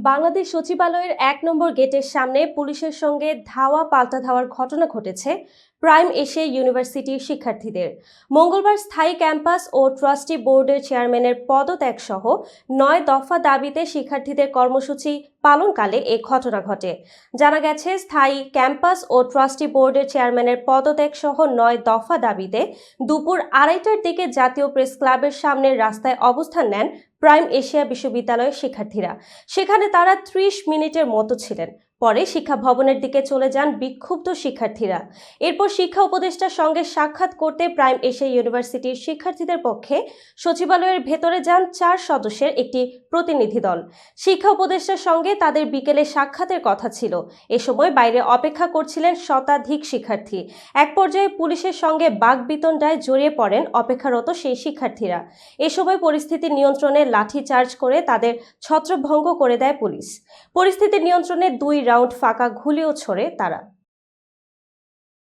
বাংলাদেশ সচিবালয়ের ১ নম্বর গেটের সামনে পুলিশের সঙ্গে ধাওয়া পাল্টা ধাওয়ার ঘটনা ঘটেছে প্রাইম এশিয়া ইউনিভার্সিটির শিক্ষার্থীদের। মঙ্গলবার স্থায়ী ক্যাম্পাস ও ট্রাস্টি বোর্ডের চেয়ারম্যানের পদত্যাগ সহ ৯ দফা দাবিতে শিক্ষার্থীদের কর্মসূচি পালনকালে এ ঘটনা ঘটে। জানা গেছে, স্থায়ী ক্যাম্পাস ও ট্রাস্টি বোর্ডের চেয়ারম্যানের পদত্যাগ সহ ৯ দফা দাবিতে দুপুর ২:৩০টার দিকে জাতীয় প্রেস ক্লাবের সামনের রাস্তায় অবস্থান নেন প্রাইম এশিয়া বিশ্ববিদ্যালয়ের শিক্ষার্থীরা। সেখানে তারা ৩০ মিনিটের মতো ছিলেন। পরে শিক্ষা ভবনের দিকে চলে যান বিক্ষুব্ধ শিক্ষার্থীরা। এরপর শিক্ষা উপদেষ্টার সঙ্গে সাক্ষাৎ করতে প্রাইম এশিয়া ইউনিভার্সিটির শিক্ষার্থীদের পক্ষে সচিবালয়ের ভেতরে যান ৪ সদস্যের একটি প্রতিনিধি দল। শিক্ষা উপদেষ্টার সঙ্গে তাদের বিকেলে সাক্ষাতের কথা ছিল। এ সময় বাইরে অপেক্ষা করছিলেন শতাধিক শিক্ষার্থী। এক পর্যায়ে পুলিশের সঙ্গে বাকবিতণ্ডায় জড়িয়ে পড়েন অপেক্ষারত সেই শিক্ষার্থীরা। এ সময় পরিস্থিতি নিয়ন্ত্রণে লাঠিচার্জ করে তাদের ছত্রভঙ্গ করে দেয় পুলিশ। পরিস্থিতি নিয়ন্ত্রণে ২ রাউন্ড ফাঁকা গুলিও ছোড়ে তারা।